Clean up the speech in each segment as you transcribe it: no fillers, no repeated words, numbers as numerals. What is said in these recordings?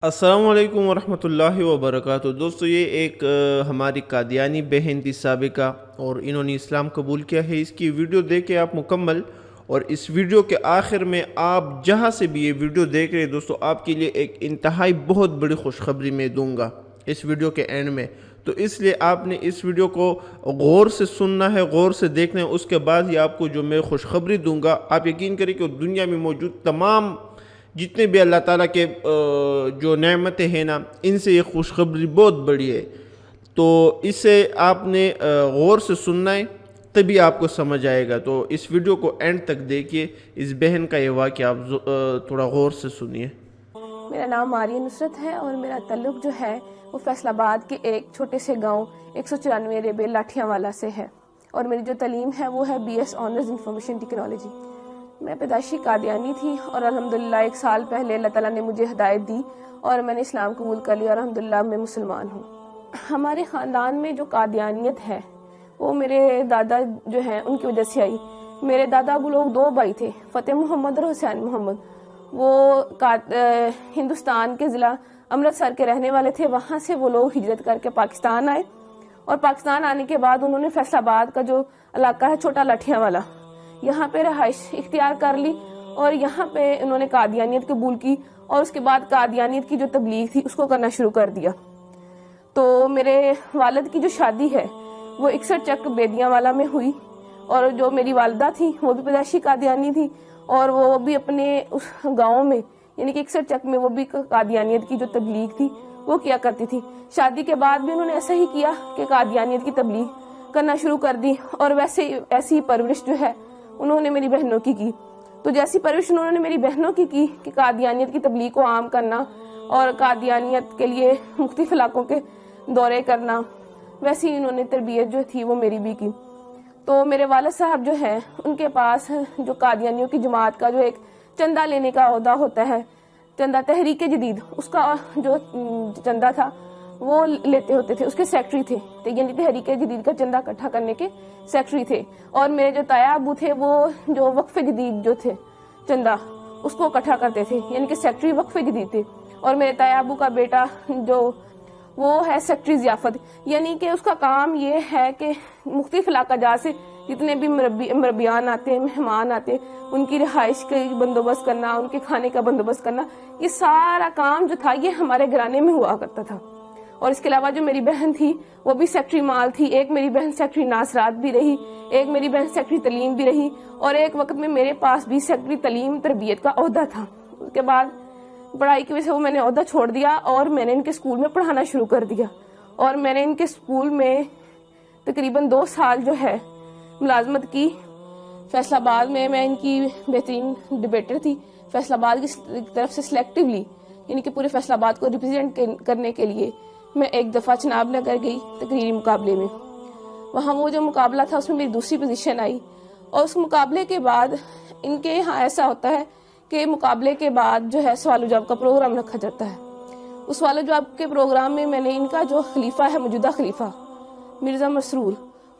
السلام علیکم ورحمۃ اللہ وبرکاتہ۔ دوستو یہ ایک ہماری قادیانی بہن تھی سابقہ، اور انہوں نے اسلام قبول کیا ہے۔ اس کی ویڈیو دیکھیں آپ مکمل، اور اس ویڈیو کے آخر میں آپ جہاں سے بھی یہ ویڈیو دیکھ رہے ہیں دوستو، آپ کے لیے ایک انتہائی بہت بڑی خوشخبری میں دوں گا اس ویڈیو کے اینڈ میں۔ تو اس لیے آپ نے اس ویڈیو کو غور سے سننا ہے، غور سے دیکھنا ہے، اس کے بعد ہی آپ کو جو میں خوشخبری دوں گا آپ یقین کریں کہ دنیا میں موجود تمام جتنے بھی اللہ تعالیٰ کے جو نعمتیں ہیں نا، ان سے یہ خوشخبری بہت بڑی ہے۔ تو اسے آپ نے غور سے سننا ہے، تبھی آپ کو سمجھ آئے گا۔ تو اس ویڈیو کو اینڈ تک دیکھیے، اس بہن کا یہ واقعہ آپ تھوڑا غور سے سنیے۔ میرا نام ماریہ نصرت ہے، اور میرا تعلق جو ہے وہ فیصل آباد کے ایک چھوٹے سے گاؤں 194 ریبے لاٹھیاں والا سے ہے، اور میری جو تعلیم ہے وہ ہے BS آنرز انفارمیشن ٹیکنالوجی۔ میں پیدائشی قادیانی تھی، اور الحمدللہ 1 سال پہلے اللہ تعالیٰ نے مجھے ہدایت دی اور میں نے اسلام قبول کر لیا، اور الحمدللہ میں مسلمان ہوں۔ ہمارے خاندان میں جو قادیانیت ہے وہ میرے دادا جو ہیں ان کی وجہ سے آئی۔ میرے دادا وہ لوگ 2 بھائی تھے، فتح محمد اور حسین محمد۔ وہ ہندوستان کے ضلع امرتسر کے رہنے والے تھے، وہاں سے وہ لوگ ہجرت کر کے پاکستان آئے، اور پاکستان آنے کے بعد انہوں نے فیصل آباد کا جو علاقہ ہے چھوٹا لاٹھیاں والا، یہاں پہ رہائش اختیار کر لی، اور یہاں پہ انہوں نے قادیانیت قبول کی، اور اس کے بعد قادیانیت کی جو تبلیغ تھی اس کو کرنا شروع کر دیا۔ تو میرے والد کی جو شادی ہے وہ 61 چک بیدیاں والا میں ہوئی، اور جو میری والدہ تھی وہ بھی پیدائشی قادیانی تھی، اور وہ بھی اپنے اس گاؤں میں یعنی کہ 61 چک میں وہ بھی قادیانیت کی جو تبلیغ تھی وہ کیا کرتی تھی۔ شادی کے بعد بھی انہوں نے ایسا ہی کیا کہ قادیانیت کی تبلیغ کرنا شروع کر دی، اور ایسی پرورش جو ہے انہوں نے میری بہنوں کی کی۔ تو جیسی پرورش انہوں نے میری بہنوں کی کہ قادیانیت کی تبلیغ کو عام کرنا اور قادیانیت کے لیے مختلف علاقوں کے دورے کرنا، ویسی انہوں نے تربیت جو تھی وہ میری بھی کی۔ تو میرے والد صاحب جو ہیں ان کے پاس جو قادیانیوں کی جماعت کا جو ایک چندہ لینے کا عہدہ ہوتا ہے، چندہ تحریک جدید، اس کا جو چندہ تھا وہ لیتے ہوتے تھے، اس کے سیکٹری تھے، یعنی تحریک جدید کا چندہ اکٹھا کرنے کے سیکٹری تھے۔ اور میرے جو تایا ابو تھے وہ جو وقف جدید جو تھے چندہ اس کو اکٹھا کرتے تھے، یعنی کہ سیکٹری وقف جدید تھے۔ اور میرے تایا ابو کا بیٹا جو وہ ہے سیکٹری ضیافت، یعنی کہ اس کا کام یہ ہے کہ مختلف علاقہ جات سے جتنے بھی مربیان آتے ہیں، مہمان آتے ہیں، ان کی رہائش کا بندوبست کرنا، ان کے کھانے کا بندوبست کرنا، یہ سارا کام جو تھا یہ ہمارے گھرانے میں ہوا کرتا تھا۔ اور اس کے علاوہ جو میری بہن تھی وہ بھی سیکٹری مال تھی، ایک میری بہن سیکٹری ناصرات بھی رہی، ایک میری بہن سیکٹری تعلیم بھی رہی، اور ایک وقت میں میرے پاس بھی سیکٹری تعلیم تربیت کا عہدہ تھا۔ اس کے بعد پڑھائی کی وجہ سے وہ میں نے عہدہ چھوڑ دیا، اور میں نے ان کے اسکول میں پڑھانا شروع کر دیا، اور میں نے ان کے اسکول میں تقریباً 2 سال جو ہے ملازمت کی۔ فیصل آباد میں ان کی بہترین ڈبیٹر تھی، فیصل آباد کی طرف سے سلیکٹیولی یعنی کہ پورے فیصل آباد کو ریپرزینٹ کرنے کے لیے میں ایک دفعہ چناب نگر گئی تقریری مقابلے میں۔ وہاں وہ جو مقابلہ تھا اس میں میری دوسری پوزیشن آئی، اور اس مقابلے کے بعد ان کے یہاں ایسا ہوتا ہے کہ مقابلے کے بعد جو ہے سوال و جواب کا پروگرام رکھا جاتا ہے۔ اس سوال و جواب کے پروگرام میں میں نے ان کا جو خلیفہ ہے، موجودہ خلیفہ مرزا مسرور،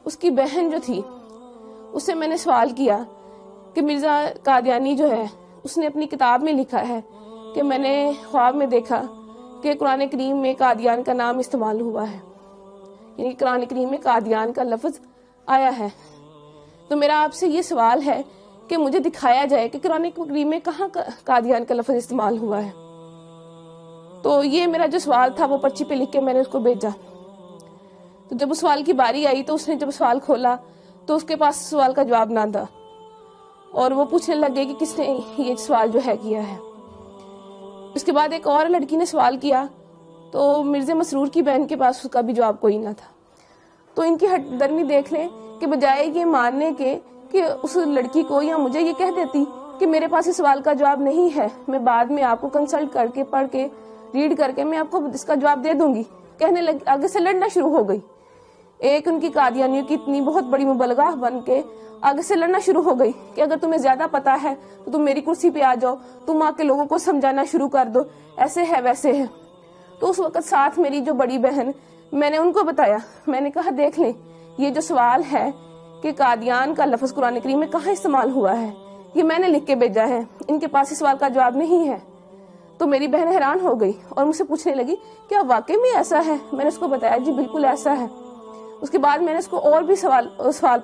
اس کی بہن جو تھی اس سے میں نے سوال کیا کہ مرزا قادیانی جو ہے اس نے اپنی کتاب میں لکھا ہے کہ میں نے خواب میں دیکھا کہ قرآن کریم میں قادیان کا نام استعمال ہوا ہے، یعنی قرآن کریم میں قادیان کا لفظ آیا ہے۔ تو میرا آپ سے یہ سوال ہے کہ مجھے دکھایا جائے کہ قرآن کریم میں کہاں قادیان کا لفظ استعمال ہوا ہے۔ تو یہ میرا جو سوال تھا وہ پرچی پہ لکھ کے میں نے اس کو بھیجا۔ تو جب اس سوال کی باری آئی تو اس نے جب سوال کھولا تو اس کے پاس سوال کا جواب نہ تھا، اور وہ پوچھنے لگے کہ کس نے یہ سوال جو ہے کیا ہے۔ اس کے بعد ایک اور لڑکی نے سوال کیا تو مرزا مسرور کی بہن کے پاس اس کا بھی جواب کوئی نہ تھا۔ تو ان کی ہٹ درمی دیکھ لیں کہ بجائے یہ ماننے کے کہ اس لڑکی کو یا مجھے یہ کہہ دیتی کہ میرے پاس اس سوال کا جواب نہیں ہے، میں بعد میں آپ کو کنسلٹ کر کے پڑھ کے ریڈ کر کے میں آپ کو اس کا جواب دے دوں گی، کہنے لگی، آگے سے لڑنا شروع ہو گئی۔ ایک ان کی قادیانیوں کی اتنی بہت بڑی مبلغہ بن کے آگے سے لڑنا شروع ہو گئی کہ اگر تمہیں زیادہ پتا ہے تو تم میری کرسی پہ آ جاؤ، تم آ کے لوگوں کو سمجھانا شروع کر دو، ایسے ہے ویسے ہے۔ تو اس وقت ساتھ میری جو بڑی بہن، میں نے ان کو بتایا، میں نے کہا دیکھ لیں یہ جو سوال ہے کہ قادیان کا لفظ قرآن کریم میں کہاں استعمال ہوا ہے، یہ میں نے لکھ کے بھیجا ہے، ان کے پاس اس سوال کا جواب نہیں ہے۔ تو میری بہن حیران ہو گئی اور مجھ سے پوچھنے لگی کیا واقعی میں ایسا ہے؟ میں نے اس کو بتایا جی بالکل ایسا ہے۔ اس کے بعد میں نے اس کو اور بھی سوال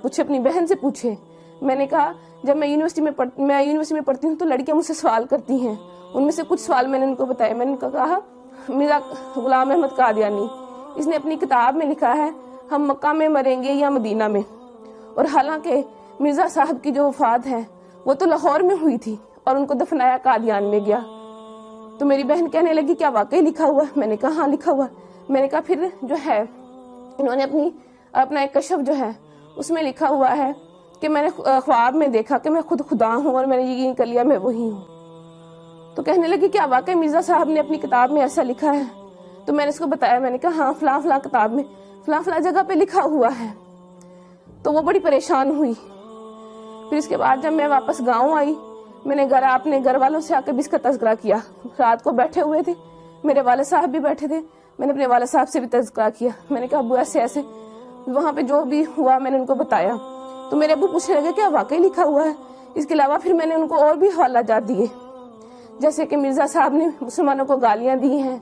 پوچھے، اپنی بہن سے پوچھے۔ میں نے کہا جب میں یونیورسٹی میں پڑھتی ہوں تو لڑکیاں مجھ سے سوال کرتی ہیں، ان میں سے کچھ سوال میں نے ان کو بتایا۔ میں نے ان کو کہا مرزا غلام احمد قادیانی، اس نے اپنی کتاب میں لکھا ہے ہم مکہ میں مریں گے یا مدینہ میں، اور حالانکہ مرزا صاحب کی جو وفات ہے وہ تو لاہور میں ہوئی تھی اور ان کو دفنایا قادیان میں گیا۔ تو میری بہن کہنے لگی کیا واقعی لکھا ہوا ہے؟ میں نے کہا ہاں لکھا ہوا ہے۔ میں نے کہا پھر جو ہے انہوں نے اپنا ایک کشف جو ہے اس میں لکھا ہوا ہے کہ میں نے خواب میں دیکھا کہ میں خود خدا ہوں اور میں نے یقین کر لیا میں وہی ہوں۔ تو کہنے لگی کیا واقعی مرزا صاحب نے اپنی کتاب میں ایسا لکھا ہے؟ تو میں نے اس کو بتایا، میں نے کہا ہاں فلاں فلاں کتاب میں فلاں فلاں جگہ پہ لکھا ہوا ہے۔ تو وہ بڑی پریشان ہوئی۔ پھر اس کے بعد جب میں واپس گاؤں آئی، میں نے اپنے گھر والوں سے آ کے بھی اس کا تذکرہ کیا۔ رات کو بیٹھے ہوئے تھے، میرے والد صاحب بھی بیٹھے تھے، میں نے اپنے والد صاحب سے بھی تذکرہ کیا۔ میں نے کہا ابو ایسے ایسے وہاں پہ جو بھی ہوا میں نے ان کو بتایا۔ تو میرے ابو پوچھنے لگے کیا واقعی لکھا ہوا ہے؟ اس کے علاوہ پھر میں نے ان کو اور بھی حوالہ جات دیے، جیسے کہ مرزا صاحب نے مسلمانوں کو گالیاں دی ہیں،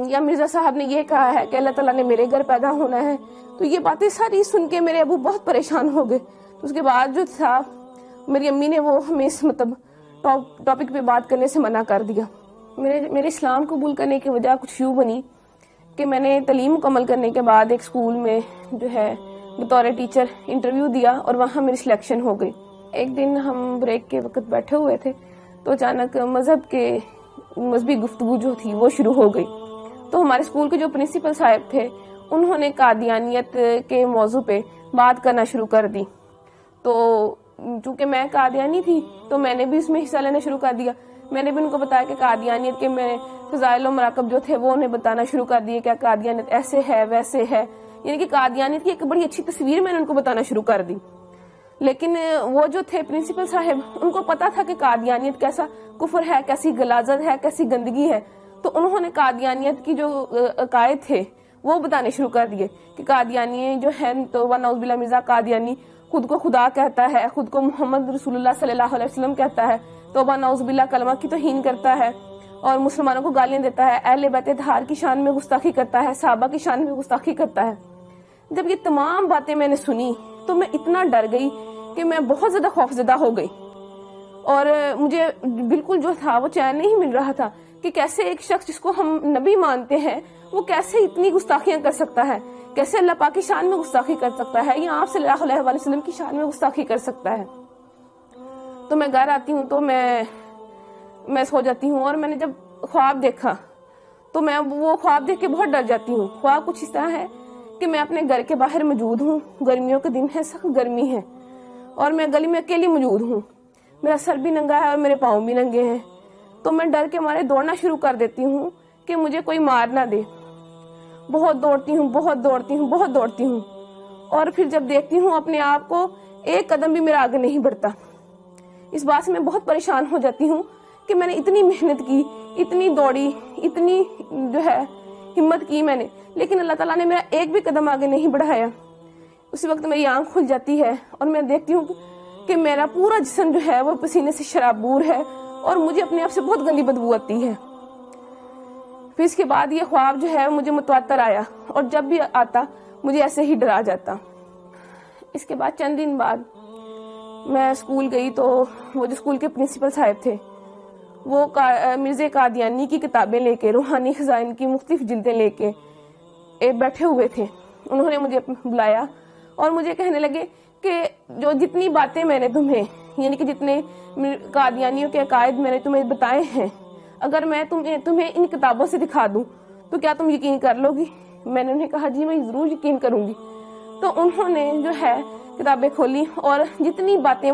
یا مرزا صاحب نے یہ کہا ہے کہ اللہ تعالیٰ نے میرے گھر پیدا ہونا ہے۔ تو یہ باتیں ساری سن کے میرے ابو بہت پریشان ہو گئے۔ اس کے بعد جو تھا میری امی نے وہ ہمیں اس ٹاپک پہ بات کرنے سے منع کر دیا۔ میرے اسلام قبول کرنے کی وجہ کچھ یوں بنی کہ میں نے تعلیم مکمل کرنے کے بعد ایک اسکول میں جو ہے بطور ٹیچر انٹرویو دیا اور وہاں میری سلیکشن ہو گئی۔ ایک دن ہم بریک کے وقت بیٹھے ہوئے تھے تو اچانک مذہبی گفتگو جو تھی وہ شروع ہو گئی۔ تو ہمارے اسکول کے جو پرنسپل صاحب تھے انہوں نے قادیانیت کے موضوع پہ بات کرنا شروع کر دی۔ تو چونکہ میں قادیانی تھی تو میں نے بھی اس میں حصہ لینا شروع کر دیا۔ میں نے بھی ان کو بتایا کہ قادیانیت کے میں فضائل و مراقب جو تھے وہ انہیں بتانا شروع کر دیے، کیا قادیانیت ایسے ہے ویسے ہے، یعنی کہ قادیانیت کی ایک بڑی اچھی تصویر میں نے ان کو بتانا شروع کر دی۔ لیکن وہ جو تھے پرنسپل صاحب ان کو پتا تھا کہ قادیانیت کیسا کفر ہے، کیسی غلاظت ہے، کیسی گندگی ہے۔ تو انہوں نے قادیانیت کی جو عقائد تھے وہ بتانے شروع کر دیے کہ قادیانی جو ہے تو نعوذ باللہ مرزا قادیانی خود کو خدا کہتا ہے، خود کو محمد رسول اللہ صلی اللہ علیہ وسلم کہتا ہے، توبہ نعوذ باللہ کلمہ کی توہین کرتا ہے اور مسلمانوں کو گالیاں دیتا ہے، اہل بیت اطہار کی شان میں گستاخی کرتا ہے، صحابہ کی شان میں گستاخی کرتا ہے۔ جب یہ تمام باتیں میں نے سنی تو میں اتنا ڈر گئی کہ میں بہت زیادہ خوفزدہ ہو گئی، اور مجھے بالکل جو تھا وہ چین نہیں مل رہا تھا کہ کیسے ایک شخص جس کو ہم نبی مانتے ہیں وہ کیسے اتنی گستاخیاں کر سکتا ہے، کیسے اللہ پاک کی شان میں گستاخی کر سکتا ہے یا آپ صلی اللہ علیہ وسلم کی شان میں گستاخی کر سکتا ہے۔ تو میں گھر آتی ہوں تو میں سو جاتی ہوں، اور میں نے جب خواب دیکھا تو میں وہ خواب دیکھ کے بہت ڈر جاتی ہوں۔ خواب کچھ اس طرح ہے کہ میں اپنے گھر کے باہر موجود ہوں، گرمیوں کے دن ہے، سخت گرمی ہے، اور میں گلی میں اکیلی موجود ہوں، میرا سر بھی ننگا ہے اور میرے پاؤں بھی ننگے ہیں۔ تو میں ڈر کے مارے دوڑنا شروع کر دیتی ہوں کہ مجھے کوئی مار نہ دے۔ بہت دوڑتی ہوں، اور پھر جب دیکھتی ہوں اپنے آپ کو ایک قدم بھی میرا آگے نہیں بڑھتا۔ اس بات سے میں بہت پریشان ہو جاتی ہوں کہ میں نے اتنی محنت کی، اتنی دوڑی، اتنی جو ہے ہمت کی میں نے، لیکن اللہ تعالیٰ نے میرا ایک بھی قدم آگے نہیں بڑھایا۔ اسی وقت میری آنکھ کھل جاتی ہے اور میں دیکھتی ہوں کہ میرا پورا جسم جو ہے وہ پسینے سے شرابور ہے اور مجھے اپنے آپ سے بہت گندی بدبو آتی ہے۔ پھر اس کے بعد یہ خواب جو ہے مجھے متواتر آیا، اور جب بھی آتا مجھے ایسے ہی ڈرا جاتا۔ اس کے بعد چند دن بعد میں اسکول گئی تو وہ جو اسکول کے پرنسپل صاحب تھے وہ مرزا قادیانی کی کتابیں لے کے، روحانی خزائن کی مختلف جلدیں لے کے بیٹھے ہوئے تھے۔ انہوں نے مجھے بلایا اور مجھے کہنے لگے کہ جو جتنی باتیں میں نے تمہیں، یعنی کہ جتنے قادیانیوں کے عقائد میں نے تمہیں بتائے ہیں، اگر میں تمہیں ان کتابوں سے دکھا دوں تو کیا تم یقین کر لو گی؟ میں نے انہیں کہا جی میں ضرور یقین کروں گی۔ تو انہوں نے جو ہے کتابیں کھولی اور جتنی باتیں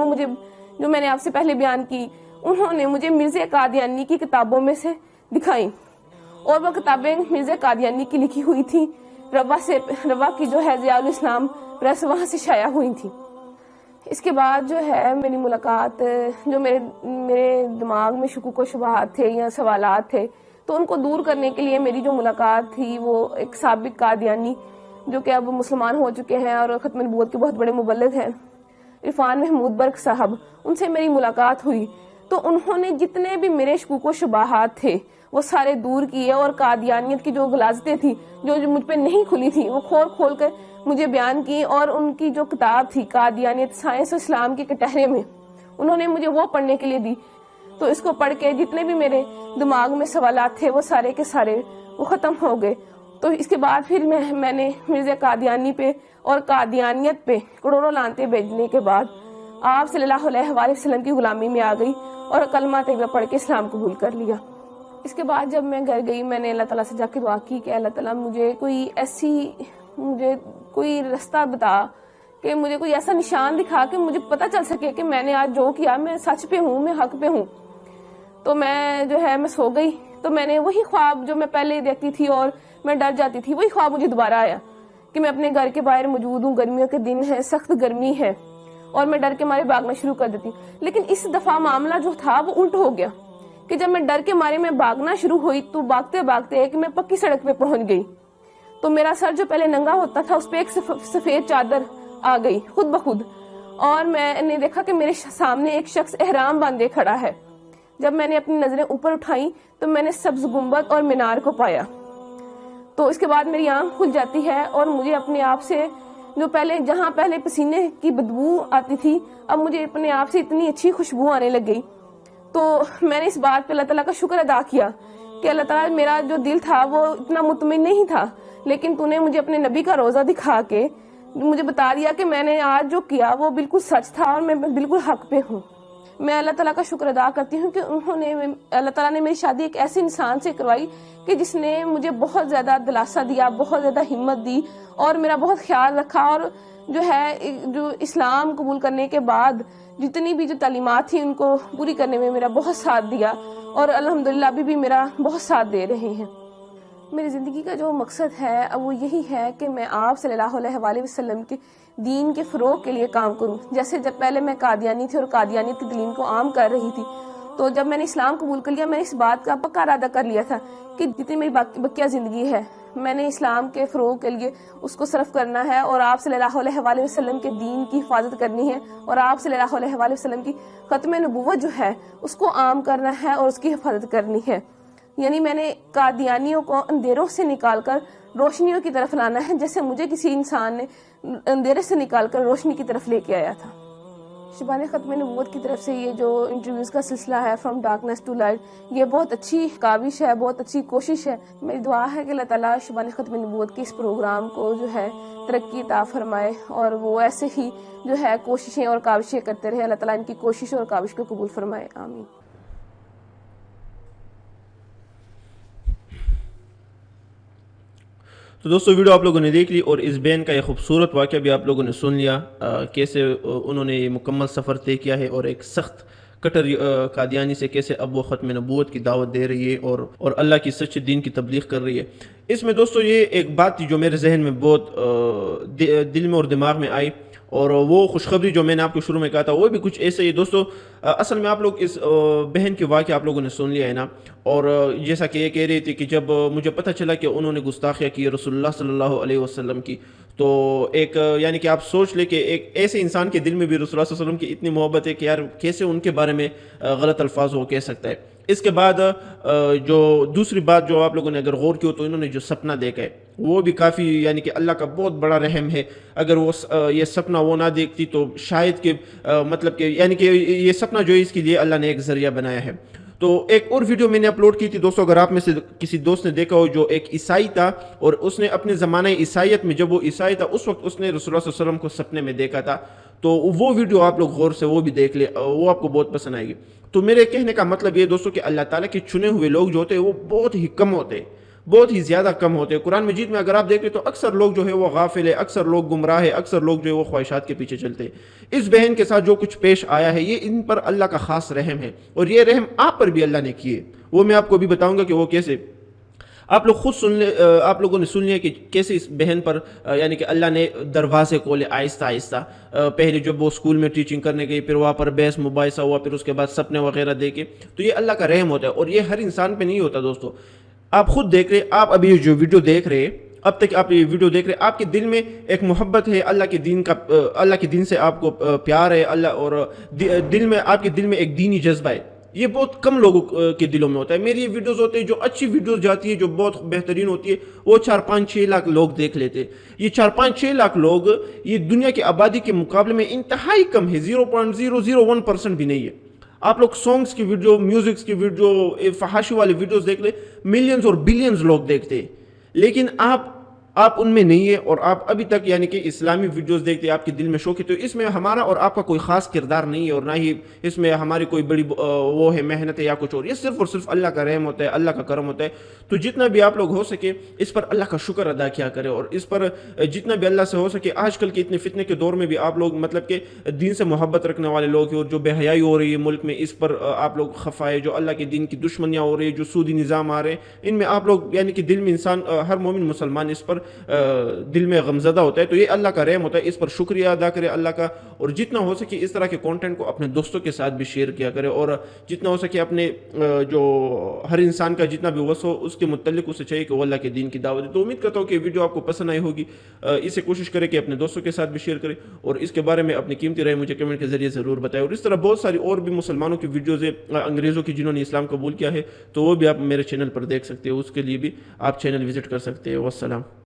جو میں نے آپ سے پہلے بیان کی انہوں نے مجھے مرزا قادیانی کی کتابوں میں سے دکھائیں، اور وہ کتابیں مرزا قادیانی کی لکھی ہوئی تھی، روا کی جو ہے ضیاء الاسلام پریس وہاں سے شائع ہوئی تھی۔ اس کے بعد جو ہے میری ملاقات، جو میرے دماغ میں شکوک و شبہات تھے یا سوالات تھے تو ان کو دور کرنے کے لیے میری جو ملاقات تھی وہ ایک سابق قادیانی جو کہ اب مسلمان ہو چکے ہیں اور ختم نبوت کے بہت بڑے مبلغ ہیں، عرفان محمود برق صاحب، ان سے میری ملاقات ہوئی۔ تو انہوں نے جتنے بھی میرے شکوک و شبہات تھے وہ سارے دور کیے، اور قادیانیت کی جو غلاظتیں تھی جو مجھ پہ نہیں کھلی تھی وہ کھول کھول کر مجھے بیان کی، اور ان کی جو کتاب تھی قادیانیت سائنس و اسلام کے کٹہرے میں انہوں نے مجھے وہ پڑھنے کے لیے دی۔ تو اس کو پڑھ کے جتنے بھی میرے دماغ میں سوالات تھے وہ سارے کے سارے وہ ختم ہو گئے۔ تو اس کے بعد پھر میں نے مرزا قادیانی پہ اور قادیانیت پہ کروڑوں لعنتیں بھیجنے کے بعد آپ صلی اللہ علیہ وآلہ وسلم کی غلامی میں آ گئی اور کلمہ طیبہ پڑھ کے اسلام قبول کر لیا۔ اس کے بعد جب میں گھر گئی میں نے اللہ تعالیٰ سے جا کے دعا کی کہ اللہ تعالیٰ مجھے کوئی رستہ بتا، کہ مجھے کوئی ایسا نشان دکھا کہ مجھے پتہ چل سکے کہ میں نے آج جو کیا میں سچ پہ ہوں، میں حق پہ ہوں۔ تو میں سو گئی، تو میں نے وہی خواب جو میں پہلے دیکھتی تھی اور میں ڈر جاتی تھی، وہی خواب مجھے دوبارہ آیا کہ میں اپنے گھر کے باہر موجود ہوں، گرمیوں کے دن ہے، سخت گرمی ہے، اور میں ڈر کے مارے بھاگنا شروع کر دیتی ہوں۔ لیکن اس دفعہ معاملہ جو تھا وہ الٹ ہو گیا کہ جب میں ڈر کے مارے میں بھاگنا شروع ہوئی تو بھاگتے بھاگتے کہ میں پکی سڑک پہ پہنچ گئی، تو میرا سر جو پہلے ننگا ہوتا تھا اس پہ ایک سفید چادر آ گئی خود بخود، اور میں نے دیکھا کہ میرے سامنے ایک شخص احرام باندھے کھڑا ہے۔ جب میں نے اپنی نظریں اوپر اٹھائیں تو میں نے سبز گنبد اور مینار کو پایا۔ تو اس کے بعد میری آنکھ کھل جاتی ہے اور مجھے اپنے آپ سے جہاں پہلے پسینے کی بدبو آتی تھی، اب مجھے اپنے آپ سے اتنی اچھی خوشبو آنے لگ گئی۔ تو میں نے اس بات پہ اللہ تعالیٰ کا شکر ادا کیا کہ اللہ تعالیٰ میرا جو دل تھا وہ اتنا مطمئن نہیں تھا، لیکن تو نے مجھے اپنے نبی کا روزہ دکھا کے مجھے بتا دیا کہ میں نے آج جو کیا وہ بالکل سچ تھا اور میں بالکل حق پہ ہوں۔ میں اللہ تعالیٰ کا شکر ادا کرتی ہوں کہ اللہ تعالیٰ نے میری شادی ایک ایسے انسان سے کروائی کہ جس نے مجھے بہت زیادہ دلاسا دیا، بہت زیادہ ہمت دی، اور میرا بہت خیال رکھا، اور جو اسلام قبول کرنے کے بعد جتنی بھی جو تعلیمات تھیں ان کو پوری کرنے میں میرا بہت ساتھ دیا، اور الحمدللہ ابھی بھی میرا بہت ساتھ دے رہے ہیں۔ میری زندگی کا جو مقصد ہے اب وہ یہی ہے کہ میں آپ صلی اللہ علیہ وآلہ وسلم کے دین کے فروغ کے لیے کام کروں۔ جیسے جب پہلے میں قادیانی تھی اور قادیانیت کی دین کو عام کر رہی تھی، تو جب میں نے اسلام قبول کر لیا میں نے اس بات کا پکا ارادہ کر لیا تھا کہ جتنی میری بقیہ زندگی ہے میں نے اسلام کے فروغ کے لیے اس کو صرف کرنا ہے، اور آپ صلی اللہ علیہ وآلہ وسلم کے دین کی حفاظت کرنی ہے، اور آپ صلی اللہ علیہ وآلہ وسلم کی ختم نبوت جو ہے اس کو عام کرنا ہے اور اس کی حفاظت کرنی ہے۔ یعنی میں نے قادیانیوں کو اندھیروں سے نکال کر روشنیوں کی طرف لانا ہے، جیسے مجھے کسی انسان نے اندھیرے سے نکال کر روشنی کی طرف لے کے آیا تھا۔ شبان ختم نبوت کی طرف سے یہ جو انٹرویوز کا سلسلہ ہے فرام ڈارکنیس ٹو لائٹ، یہ بہت اچھی کاوش ہے، بہت اچھی کوشش ہے۔ میری دعا ہے کہ اللہ تعالیٰ شبان ختم نبوت کے اس پروگرام کو ترقی عطا فرمائے، اور وہ ایسے ہی کوششیں اور کاوشیں کرتے رہے۔ اللہ تعالیٰ ان کی کوشش اور کاوش کو قبول فرمائے، آمین۔ تو دوستو ویڈیو آپ لوگوں نے دیکھ لی، اور اس بہن کا یہ خوبصورت واقعہ بھی آپ لوگوں نے سن لیا، کیسے انہوں نے یہ مکمل سفر طے کیا ہے، اور ایک سخت کٹر قادیانی سے کیسے اب وہ ختم نبوت کی دعوت دے رہی ہے اور اللہ کی سچے دین کی تبلیغ کر رہی ہے۔ اس میں دوستو یہ ایک بات تھی جو میرے ذہن میں بہت دل میں اور دماغ میں آئی، اور وہ خوشخبری جو میں نے آپ کو شروع میں کہا تھا وہ بھی کچھ ایسے ہی دوستو۔ اصل میں آپ لوگ اس بہن کے واقعہ آپ لوگوں نے سن لیا ہے نا، اور جیسا کہ یہ کہہ رہی تھی کہ جب مجھے پتہ چلا کہ انہوں نے گستاخیاں کی رسول اللہ صلی اللہ علیہ وسلم کی، تو ایک یعنی کہ آپ سوچ لیں کہ ایک ایسے انسان کے دل میں بھی رسول اللہ صلی اللہ علیہ وسلم کی اتنی محبت ہے کہ یار کیسے ان کے بارے میں غلط الفاظ وہ کہہ سکتا ہے۔ اس کے بعد جو دوسری بات جو آپ لوگوں نے اگر غور کی ہو تو انہوں نے جو سپنا دیکھا ہے وہ بھی کافی یعنی کہ اللہ کا بہت بڑا رحم ہے۔ اگر وہ یہ سپنا وہ نہ دیکھتی تو شاید کہ مطلب کہ یعنی کہ یہ سپنا جو ہے اس کے لیے اللہ نے ایک ذریعہ بنایا ہے۔ تو ایک اور ویڈیو میں نے اپلوڈ کی تھی دوستو، اگر آپ میں سے کسی دوست نے دیکھا ہو، جو ایک عیسائی تھا اور اس نے اپنے زمانہ عیسائیت میں جب وہ عیسائی تھا اس وقت اس نے رسول اللہ صلی اللہ علیہ وسلم کو سپنے میں دیکھا تھا، تو وہ ویڈیو آپ لوگ غور سے وہ بھی دیکھ لیں، وہ آپ کو بہت پسند آئے گی۔ تو میرے کہنے کا مطلب یہ دوستو کہ اللہ تعالیٰ کے چنے ہوئے لوگ جو ہوتے ہیں وہ بہت ہی کم ہوتے ہیں، بہت ہی زیادہ کم ہوتے ہیں۔ قرآن مجید میں اگر آپ دیکھ لیں تو اکثر لوگ جو ہے وہ غافل ہے، اکثر لوگ گمراہ ہے، اکثر لوگ جو ہے وہ خواہشات کے پیچھے چلتے ہیں۔ اس بہن کے ساتھ جو کچھ پیش آیا ہے یہ ان پر اللہ کا خاص رحم ہے، اور یہ رحم آپ پر بھی اللہ نے کیے، وہ میں آپ کو بھی بتاؤں گا کہ وہ کیسے۔ آپ لوگ خود آپ لوگوں نے سن لیا کہ کیسے اس بہن پر یعنی کہ اللہ نے دروازے کھولے آہستہ آہستہ۔ پہلے جب وہ اسکول میں ٹیچنگ کرنے گئی، پھر وہاں پر بحث مباحثہ ہوا، پھر اس کے بعد سپنے وغیرہ دیکھے، تو یہ اللہ کا رحم ہوتا ہے، اور یہ ہر انسان پہ نہیں ہوتا دوستو۔ آپ خود دیکھ رہے، آپ ابھی یہ جو ویڈیو دیکھ رہے، اب تک آپ یہ ویڈیو دیکھ رہے، آپ کے دل میں ایک محبت ہے اللہ کے دین کا، اللہ کے دین سے آپ کو پیار ہے اللہ، اور دل میں آپ کے دل میں ایک دینی جذبہ ہے، یہ بہت کم لوگوں کے دلوں میں ہوتا ہے. میری یہ ویڈیوز ہوتے ہیں جو اچھی ویڈیوز جاتی ہے جو بہت بہترین ہوتی ہے وہ 4-5-6 لاکھ لوگ دیکھ لیتے. یہ 4-5-6 لاکھ لوگ یہ دنیا کی آبادی کے مقابلے میں انتہائی کم ہے, 0.001% بھی نہیں ہے. آپ لوگ سانگز کی ویڈیو, میوزکس کی ویڈیو, فحاشی والی ویڈیوز دیکھ لیں, ملینز اور بلینز لوگ دیکھتے ہیں, لیکن آپ ان میں نہیں ہے اور آپ ابھی تک یعنی کہ اسلامی ویڈیوز دیکھتے ہیں, آپ کے دل میں شوق ہے. تو اس میں ہمارا اور آپ کا کوئی خاص کردار نہیں ہے اور نہ ہی اس میں ہماری کوئی بڑی وہ ہے محنت ہے یا کچھ اور. یہ صرف اور صرف اللہ کا رحم ہوتا ہے, اللہ کا کرم ہوتا ہے. تو جتنا بھی آپ لوگ ہو سکے اس پر اللہ کا شکر ادا کیا کرے اور اس پر جتنا بھی اللہ سے ہو سکے. آج کل کے اتنے فتنے کے دور میں بھی آپ لوگ مطلب کہ دین سے محبت رکھنے والے لوگ ہیں اور جو بے حیائی ہو رہی ہے ملک میں اس پر آپ لوگ خفائے, جو اللہ کے دین کی دشمنیاں ہو رہی ہے, جو سودی نظام آ رہے ہیں, ان میں آپ لوگ یعنی کہ دل میں انسان ہر مومن مسلمان اس پر دل میں غمزدہ ہوتا ہے. تو یہ اللہ کا رحم ہوتا ہے, اس پر شکریہ ادا کرے اللہ کا, اور جتنا ہو سکے اس طرح کے کنٹینٹ کو اپنے دوستوں کے ساتھ بھی شیئر کیا کرے اور جتنا ہو سکے اپنے جو ہر انسان کا جتنا بھی وس ہو اس کے متعلق اسے چاہیے کہ وہ اللہ کے دین کی دعوت دے. تو امید کرتا ہوں کہ ویڈیو آپ کو پسند آئی ہوگی. اسے کوشش کرے کہ اپنے دوستوں کے ساتھ بھی شیئر کرے اور اس کے بارے میں اپنی قیمتی رائے مجھے کمنٹ کے ذریعے ضرور بتائیں. اور اس طرح بہت ساری اور بھی مسلمانوں کی ویڈیوز ہیں انگریزوں کی جنہوں نے اسلام قبول کیا ہے, تو وہ بھی آپ میرے چینل پر دیکھ سکتے ہیں. اس کے لیے بھی آپ چینل وزٹ کر سکتے ہیں. والسلام.